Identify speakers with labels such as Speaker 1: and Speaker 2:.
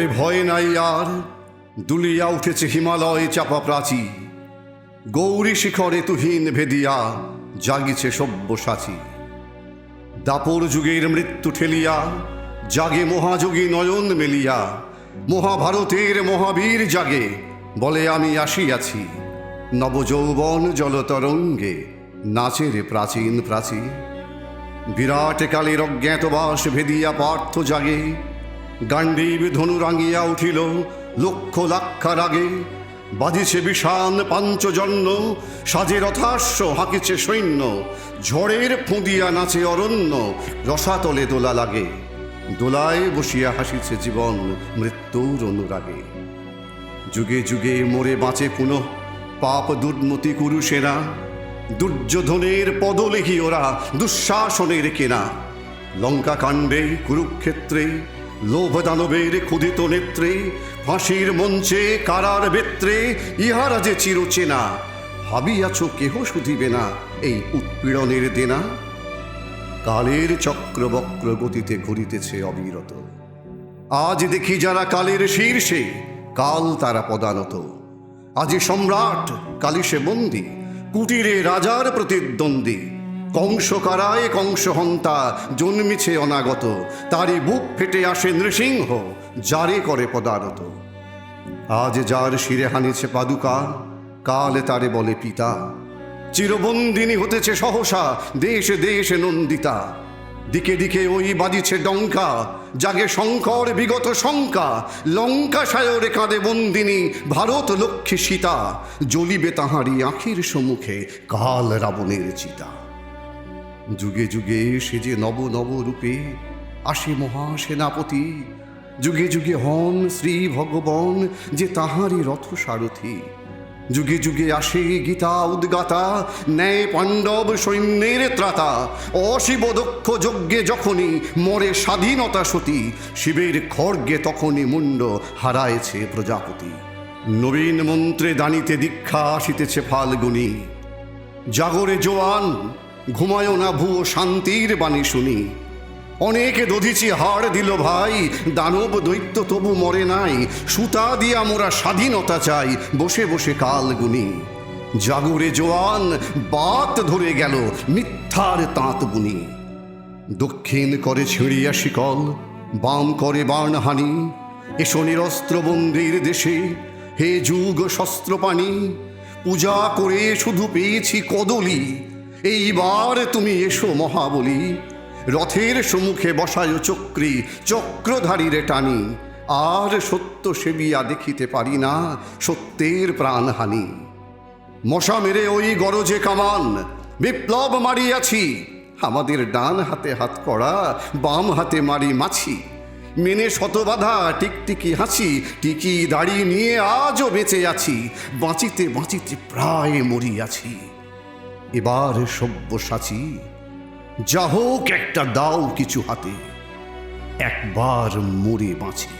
Speaker 1: ওরে ভয় নাই আর, দুলিয়া উঠেছে হিমালয় চাপা প্রাচী, গৌরী শিখরে তুহিন ভেদিয়া জাগিছে সব্যসাচী। দাপর যুগের মৃত্যু ঠেলিয়া জাগে মহাযোগী নয়ন মেলিয়া, মহাভারতের মহাবীর জাগে বলে আমি আসিয়াছি। নবযৌবন জলতরঙ্গে নাচে রে প্রাচীন প্রাচী। বিরাট কালের অজ্ঞাতবাস ভেদিয়া পার্থ জাগে, গাণ্ডীব ধনু রাঙিয়া উঠিল লক্ষ লাক্ষার আগে। বাজিছে বিষান পাঞ্চজন্য, সাজে রথাশ্ব হাঁকিছে সৈন্য, ঝড়ের ফুঁদিয়া নাচে অরণ্য, রসাতলে দোলা লাগে। দোলায় বসিয়া হাসিছে জীবন মৃত্যুর অনুরাগে। যুগে যুগে মোরে বাঁচে পুনঃ পাপ দুর্মতি কুরুষেরা, দুর্যোধনের পদলেহি ওরা দুঃশাসনের কেনা। লঙ্কা কাণ্ডে কুরুক্ষেত্রে লোভ দানবের ক্ষুধিত নেত্রে, ফাঁসির মঞ্চে কারার বেত্রে ইহারা যে চিরচেনা। ভাবিয়াছ কেহ শুধিবে না এই উৎপীড়নের দেনা। কালের চক্রবক্র গতিতে ঘুরিতেছে অবিরত, আজ দেখি যারা কালের শীর্ষে কাল তারা পদানত। আজি সম্রাট কালি সে বন্দী, কুটিরে রাজার প্রতিদ্বন্দ্বী। কংস কারায় কংসহন্তা জন্মিছে অনাগত, তারই বুক ফেটে আসে নৃসিংহ যারে করে পদারত। আজ যার শিরে হানিছে পাদুকা, কালে তারে বলে পিতা। চিরবন্দিনী হতেছে সহসা দেশে দেশে নন্দিতা। দিকে দিকে ওই বাজিছে ডঙ্কা, জাগে শঙ্কর বিগত শঙ্কা। লঙ্কা সায়রে কাঁদে বন্দিনী ভারত লক্ষ্মী সীতা, জ্বলিবে তাহারি আখির সম্মুখে কাল রাবণের চিতা। যুগে যুগে সে যে নব নব রূপে আসে মহাসেনাপতি, যুগে যুগে হন শ্রী ভগবান যে তাহারি রথ সারথি। যুগে যুগে আসে গীতা উদ্গাতা, ন্যায় পাণ্ডব সৈন্যের ত্রাতা। অশিব দক্ষ যজ্ঞে যখনই মরে স্বাধীনতা সতী, শিবের খড়গে তখনই মুন্ড হারায়েছে প্রজাপতি। নবীন মন্ত্রে দানিতে দীক্ষা আসিতেছে ফাল্গুনি, জাগরে জোয়ান ঘুমায় না ভুয়ো শান্তির বাণী শুনি। অনেকে দধিছি হাড় দিল ভাই, দানব দৈত্য তবু মরে নাই। সুতা দিয়া মোরা স্বাধীনতা চাই, বসে বসে কাল গুনি। জাগরে জোয়ান বাত ধরে গেল মিথ্যার তাঁত বুনি। দক্ষিণ করে ছিঁড়িয়া শিকল, বাম করে বাণহানি। এসো নিরস্ত্রবন্দির দেশে হে যুগ শস্ত্রপাণি। পূজা করে শুধু পেয়েছি কদলি, এইবার তুমি এসো মহাবলী। রথের সম্মুখে বসায় চক্রী, চক্রধারীরে টানি। আর সত্য সেবিয়া দেখিতে পারি না সত্যের প্রাণহানি। মশা মেরে ওই গরজে কামান বিপ্লব মারিয়াছি। আমাদের ডান হাতে হাত কড়া, বাম হাতে মারি মাছি। মেনে শতবাধা টিকটিকি হাসি, টিকি দাড়ি নিয়ে আজও বেঁচে আছি। বাঁচিতে বাঁচিতে প্রায় মরিয়াছি। এবার সব্যসাচী, যা হোক একটা দাও কিছু হাতে, একবার মরে বাঁচি।